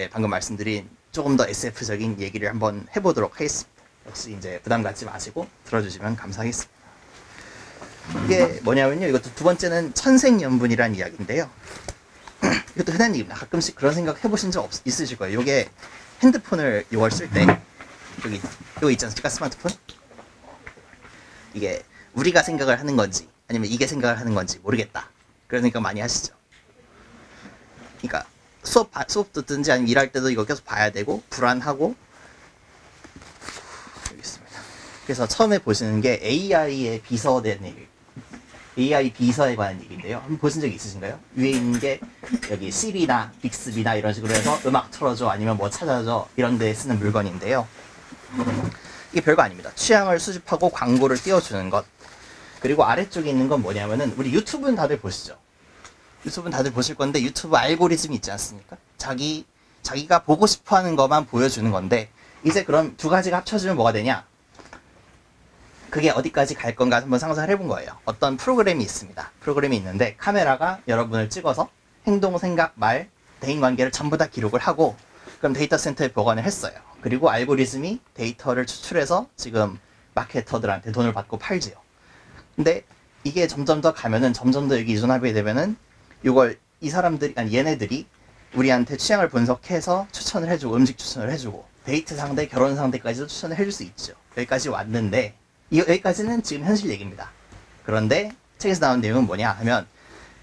방금 말씀드린 조금 더 SF적인 얘기를 한번 해보도록 하겠습니다. 역시 이제 부담 갖지 마시고 들어주시면 감사하겠습니다. 이게 뭐냐면요, 이것도 두 번째는 천생연분이라는 이야기인데요. 이것도 흔한 얘기입니다. 가끔씩 그런 생각 해보신 적 있으실 거예요. 이게 핸드폰을 이걸 쓸 때 여기 이거 있지 않습니까? 스마트폰. 이게 우리가 생각을 하는 건지 아니면 이게 생각을 하는 건지 모르겠다, 그런 생각 많이 하시죠. 그러니까 수업 듣든지 아니면 일할 때도 이거 계속 봐야 되고 불안하고. 여기 있습니다. 그래서 처음에 보시는 게 AI의 비서에 대한 얘기, AI 비서에 관한 얘기인데요. 한번 보신 적 있으신가요? 위에 있는 게 여기 시리나 빅스비나 이런 식으로 해서 음악 틀어줘 아니면 뭐 찾아줘 이런 데 쓰는 물건인데요. 이게 별거 아닙니다. 취향을 수집하고 광고를 띄워주는 것. 그리고 아래쪽에 있는 건 뭐냐면은, 우리 유튜브는 다들 보시죠. 유튜브는 다들 보실 건데 유튜브 알고리즘이 있지 않습니까? 자기가 보고 싶어하는 것만 보여주는 건데, 이제 그럼 두 가지가 합쳐지면 뭐가 되냐? 그게 어디까지 갈 건가 한번 상상을 해본 거예요. 어떤 프로그램이 있습니다. 프로그램이 있는데 카메라가 여러분을 찍어서 행동, 생각, 말, 대인관계를 전부 다 기록을 하고, 그럼 데이터 센터에 보관을 했어요. 그리고 알고리즘이 데이터를 추출해서 지금 마케터들한테 돈을 받고 팔지요. 근데 이게 점점 더 가면은, 점점 더 여기 의존하게 되면은, 이걸 이 사람들이, 아니 얘네들이 우리한테 취향을 분석해서 추천을 해주고, 음식 추천을 해주고, 데이트 상대, 결혼 상대까지도 추천을 해줄 수 있죠. 여기까지 왔는데, 여기까지는 지금 현실 얘기입니다. 그런데 책에서 나온 내용은 뭐냐 하면,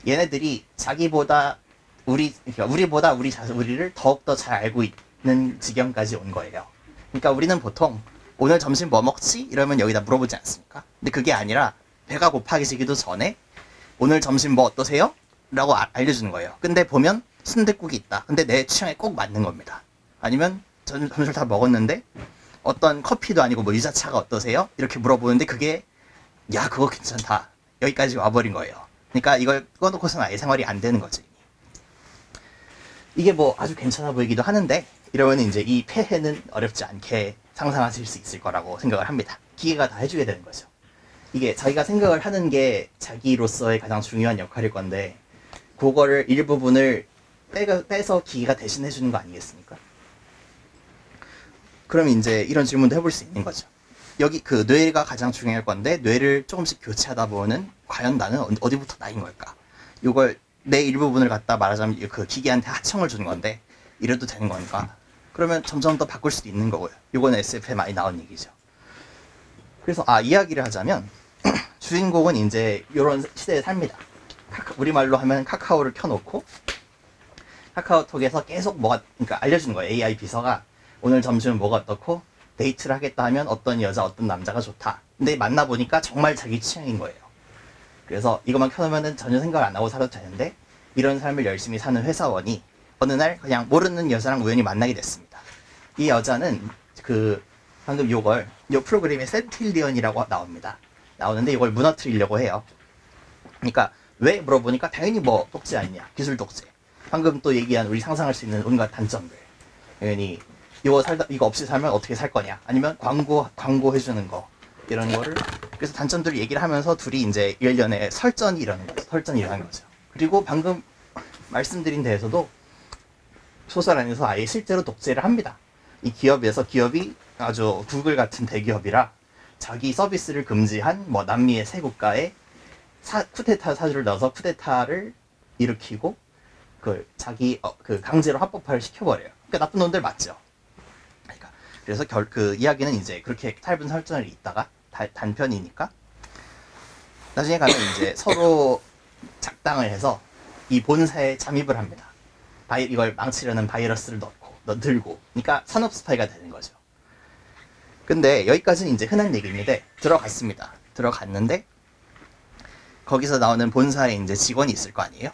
얘네들이 자기보다 우리보다 우리를 더욱더 잘 알고 있는 지경까지 온 거예요. 그러니까 우리는 보통 오늘 점심 뭐 먹지? 이러면 여기다 물어보지 않습니까? 근데 그게 아니라 배가 고파지기도 전에 오늘 점심 뭐 어떠세요? 라고 알려주는 거예요. 근데 보면 순댓국이 있다. 근데 내 취향에 꼭 맞는 겁니다. 아니면 점심을 다 먹었는데 어떤 커피도 아니고 뭐 유자차가 어떠세요? 이렇게 물어보는데 그게 야 그거 괜찮다, 여기까지 와버린 거예요. 그러니까 이걸 꺼놓고서는 아예 생활이 안 되는 거지. 이게 뭐 아주 괜찮아 보이기도 하는데, 이러면 이제 이 폐해는 어렵지 않게 상상하실 수 있을 거라고 생각을 합니다. 기계가 다 해주게 되는 거죠. 이게 자기가 생각을 하는 게 자기로서의 가장 중요한 역할일 건데, 그거를 일부분을 빼서 기계가 대신 해주는 거 아니겠습니까? 그럼 이제 이런 질문도 해볼 수 있는 거죠. 여기 그 뇌가 가장 중요할 건데, 뇌를 조금씩 교체하다 보면은 과연 나는 어디부터 나인 걸까? 이걸 내 일부분을 갖다 말하자면 그 기계한테 하청을 주는 건데, 이래도 되는 건가? 그러면 점점 더 바꿀 수도 있는 거고요. 이건 SF에 많이 나온 얘기죠. 그래서 이야기를 하자면 주인공은 이제 이런 시대에 삽니다. 우리말로 하면 카카오를 켜놓고 카카오톡에서 계속 그러니까 알려주는 거예요. AI 비서가 오늘 점심은 뭐가 어떻고, 데이트를 하겠다 하면 어떤 여자 어떤 남자가 좋다. 근데 만나보니까 정말 자기 취향인 거예요. 그래서 이것만 켜놓으면 전혀 생각을 안 하고 살아도 되는데, 이런 삶을 열심히 사는 회사원이 어느 날 그냥 모르는 여자랑 우연히 만나게 됐습니다. 이 여자는 방금 요 프로그램에 센틸리언이라고 나오는데 이걸 무너뜨리려고 해요. 그러니까 왜 물어보니까 당연히 뭐 독재 아니냐, 기술 독재. 방금 또 얘기한 우리 상상할 수 있는 온갖 단점들. 당연히 이거 없이 살면 어떻게 살 거냐, 아니면 광고 해주는 거, 이런 거를. 그래서 단점들을 얘기를 하면서 둘이 이제 일련의 설전이 일어나는 거죠. 그리고 방금 말씀드린 데에서도 소설 안에서 아예 실제로 독재를 합니다. 이 기업이 아주 구글 같은 대기업이라 자기 서비스를 금지한 뭐 남미의 세 국가에 쿠데타 사주를 넣어서 쿠데타를 일으키고 강제로 합법화를 시켜버려요. 그러니까 나쁜 놈들 맞죠. 그래서 그 이야기는 이제 그렇게 짧은 설전을 있다가 단편이니까 나중에 가면 이제 서로 작당을 해서 이 본사에 잠입을 합니다. 이걸 망치려는 바이러스를 들고. 그러니까 산업 스파이가 되는 거죠. 근데 여기까지는 이제 흔한 얘기입니다. 들어갔는데 거기서 나오는 본사에 이제 직원이 있을 거 아니에요?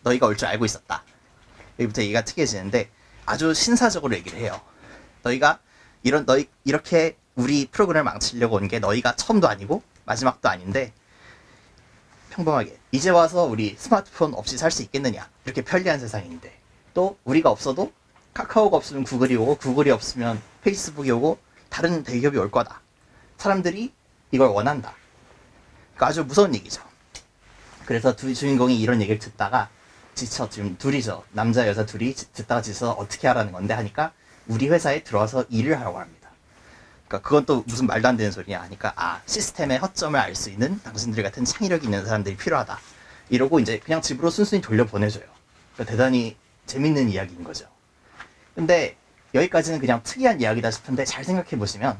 너희가 올 줄 알고 있었다. 여기부터 얘기가 특이해지는데, 아주 신사적으로 얘기를 해요. 너희가 이렇게 우리 프로그램을 망치려고 온 게 너희가 처음도 아니고 마지막도 아닌데, 평범하게 이제 와서 우리 스마트폰 없이 살 수 있겠느냐, 이렇게 편리한 세상인데, 또 우리가 없어도 카카오가 없으면 구글이 오고, 구글이 없으면 페이스북이 오고, 다른 대기업이 올 거다. 사람들이 이걸 원한다. 그러니까 아주 무서운 얘기죠. 그래서 두 주인공이 이런 얘기를 듣다가 지쳐. 지금 둘이죠. 남자 여자 둘이 듣다가 지쳐서 어떻게 하라는 건데 하니까 우리 회사에 들어와서 일을 하라고 합니다. 그러니까 그건 또 무슨 말도 안 되는 소리냐 하니까 시스템의 허점을 알 수 있는 당신들 같은 창의력이 있는 사람들이 필요하다. 이러고 이제 그냥 집으로 순순히 돌려보내줘요. 그러니까 대단히 재밌는 이야기인 거죠. 근데 여기까지는 그냥 특이한 이야기다 싶은데 잘 생각해 보시면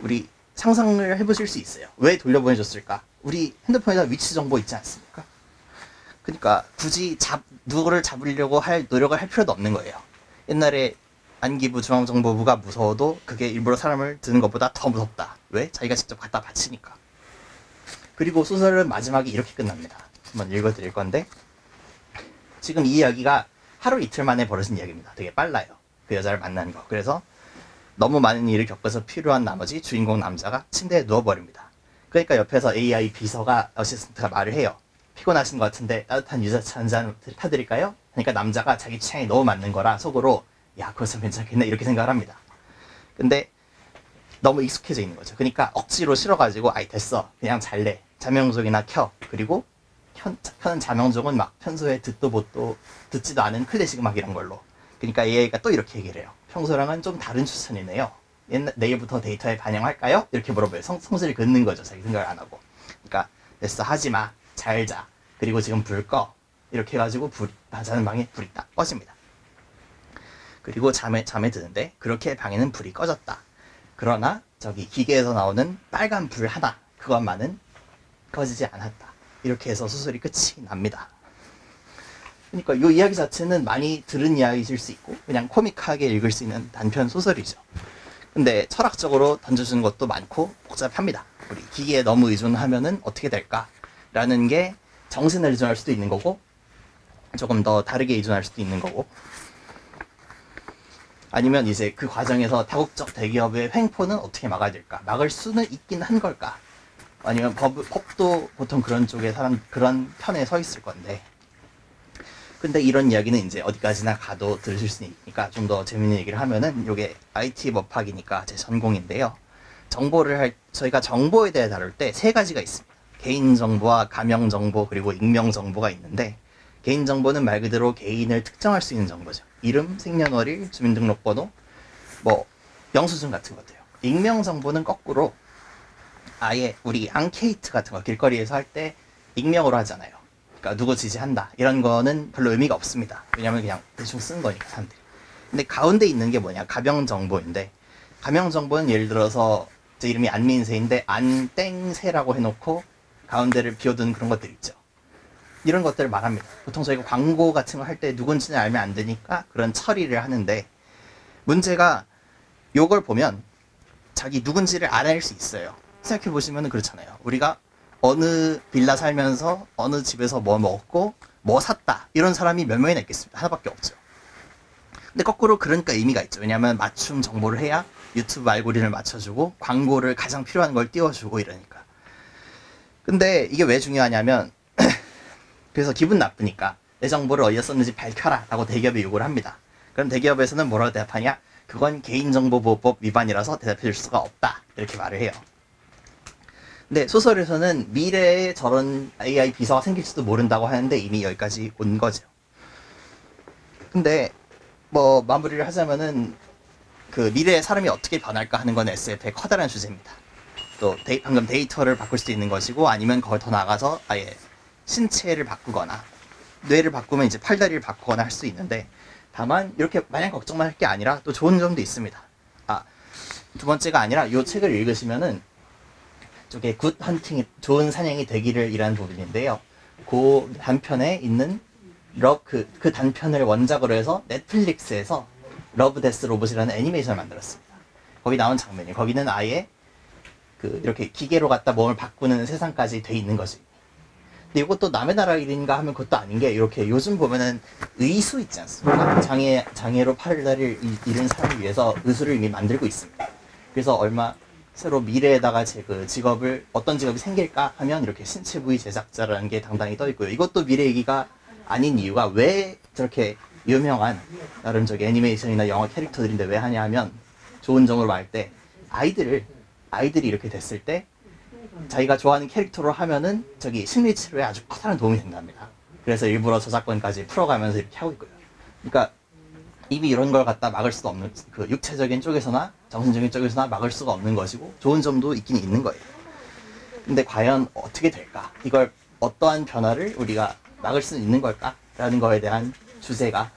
우리 상상을 해보실 수 있어요. 왜 돌려보내줬을까? 우리 핸드폰에다 위치 정보 있지 않습니까? 그러니까 굳이 누구를 잡으려고 할 노력을 할 필요도 없는 거예요. 옛날에 안기부 중앙정보부가 무서워도 그게 일부러 사람을 드는 것보다 더 무섭다. 왜? 자기가 직접 갖다 바치니까. 그리고 소설은 마지막에 이렇게 끝납니다. 한번 읽어드릴 건데 지금 이 이야기가 하루 이틀 만에 벌어진 이야기입니다. 되게 빨라요. 그 여자를 만난 거. 그래서 너무 많은 일을 겪어서 필요한 나머지 주인공 남자가 침대에 누워버립니다. 그러니까 옆에서 AI 비서가 어시스턴트가 말을 해요. 피곤하신 것 같은데 따뜻한 유자차 한잔 타드릴까요? 그러니까 남자가 자기 취향이 너무 맞는 거라 속으로 야 그거 참 괜찮겠네 이렇게 생각을 합니다. 근데 너무 익숙해져 있는 거죠. 그러니까 억지로 싫어가지고 아이 됐어 그냥 잘래 자명종이나 켜. 그리고 켜는 자명종은 막 평소에 듣도 보도 듣지도 않은 클래식 음악 이런 걸로. 그러니까 AI가 또 이렇게 얘기를 해요. 평소랑은 좀 다른 추천이네요. 내일부터 데이터에 반영할까요? 이렇게 물어봐요. 성질을 긋는 거죠. 자기 생각을 안 하고. 그러니까 됐어 하지마 잘 자. 그리고 지금 불 꺼. 이렇게 해가지고 자는 방에 불이 딱 꺼집니다. 그리고 잠에 드는데 그렇게 방에는 불이 꺼졌다. 그러나 저기 기계에서 나오는 빨간 불 하나 그것만은 꺼지지 않았다. 이렇게 해서 소설이 끝이 납니다. 그러니까 이 이야기 자체는 많이 들은 이야기일 수 있고 그냥 코믹하게 읽을 수 있는 단편 소설이죠. 근데 철학적으로 던져주는 것도 많고 복잡합니다. 우리 기계에 너무 의존하면은 어떻게 될까? 라는 게 정신을 의존할 수도 있는 거고 조금 더 다르게 의존할 수도 있는 거고 아니면 이제 그 과정에서 다국적 대기업의 횡포는 어떻게 막아야 될까? 막을 수는 있긴 한 걸까? 아니면 법도 보통 그런 쪽에 그런 편에 서 있을 건데 근데 이런 이야기는 이제 어디까지나 가도 들으실 수 있으니까 좀 더 재밌는 얘기를 하면은 요게 IT 법학이니까 제 전공인데요. 저희가 정보에 대해 다룰 때 세 가지가 있습니다. 개인정보와 가명정보 그리고 익명정보가 있는데 개인정보는 말 그대로 개인을 특정할 수 있는 정보죠. 이름, 생년월일, 주민등록번호, 뭐 영수증 같은 것들요. 익명정보는 거꾸로 아예 우리 앙케이트 같은 거 길거리에서 할 때 익명으로 하잖아요. 그러니까 누구 지지한다 이런 거는 별로 의미가 없습니다. 왜냐면 그냥 대충 쓴 거니까 사람들이. 근데 가운데 있는 게 뭐냐 가명정보인데 가명정보는 예를 들어서 제 이름이 안민세인데 안땡세라고 해놓고 가운데를 비워두는 그런 것들 있죠. 이런 것들을 말합니다. 보통 저희가 광고 같은 거 할 때 누군지는 알면 안 되니까 그런 처리를 하는데 문제가 요걸 보면 자기 누군지를 알아낼 수 있어요. 생각해보시면 그렇잖아요. 우리가 어느 빌라 살면서 어느 집에서 뭐 먹고 뭐 샀다 이런 사람이 몇 명이나 있겠습니까? 하나밖에 없죠. 근데 거꾸로 그러니까 의미가 있죠. 왜냐하면 맞춤 정보를 해야 유튜브 알고리즘을 맞춰주고 광고를 가장 필요한 걸 띄워주고 이러니까. 근데 이게 왜 중요하냐면 그래서 기분 나쁘니까 내 정보를 어디에 썼는지 밝혀라 라고 대기업에 요구를 합니다. 그럼 대기업에서는 뭐라고 대답하냐? 그건 개인정보보호법 위반이라서 대답해 줄 수가 없다 이렇게 말을 해요. 근데 소설에서는 미래에 저런 AI 비서가 생길지도 모른다고 하는데 이미 여기까지 온 거죠. 근데 뭐 마무리를 하자면은 그 미래의 사람이 어떻게 변할까 하는 건 SF의 커다란 주제입니다. 또 방금 데이터를 바꿀 수도 있는 것이고 아니면 거기 더 나가서 아예 신체를 바꾸거나 뇌를 바꾸면 이제 팔다리를 바꾸거나 할 수 있는데 다만 이렇게 마냥 걱정만 할 게 아니라 또 좋은 점도 있습니다. 두 번째가 아니라 이 책을 읽으시면은 저게 굿 헌팅, 좋은 사냥이 되기를 이라는 부분인데요. 그 단편에 있는 그 단편을 원작으로 해서 넷플릭스에서 러브 데스 로봇이라는 애니메이션을 만들었습니다. 거기 나온 장면이 거기는 아예 이렇게 기계로 갖다 몸을 바꾸는 세상까지 돼 있는 거지. 근데 이것도 남의 나라 일인가 하면 그것도 아닌 게 이렇게 요즘 보면은 의수 있지 않습니까? 장애로 팔다리를 잃은 사람을 위해서 의수를 이미 만들고 있습니다. 그래서 새로 미래에다가 제 직업을 어떤 직업이 생길까 하면 이렇게 신체 부위 제작자라는 게 당당히 떠 있고요. 이것도 미래 얘기가 아닌 이유가 왜 저렇게 유명한 나름 저기 애니메이션이나 영화 캐릭터들인데 왜 하냐 하면 좋은 점으로 말할 때 아이들이 이렇게 됐을 때 자기가 좋아하는 캐릭터로 하면은 저기 심리 치료에 아주 커다란 도움이 된답니다. 그래서 일부러 저작권까지 풀어가면서 이렇게 하고 있고요. 그러니까 이미 이런 걸 갖다 막을 수도 없는, 그 육체적인 쪽에서나 정신적인 쪽에서나 막을 수가 없는 것이고 좋은 점도 있긴 있는 거예요. 근데 과연 어떻게 될까? 이걸 어떠한 변화를 우리가 막을 수 있는 걸까? 라는 거에 대한 주제가,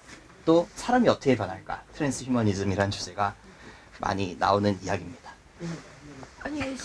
또 사람이 어떻게 변할까? 트랜스 휴머니즘이라는 주제가 많이 나오는 이야기입니다. 아니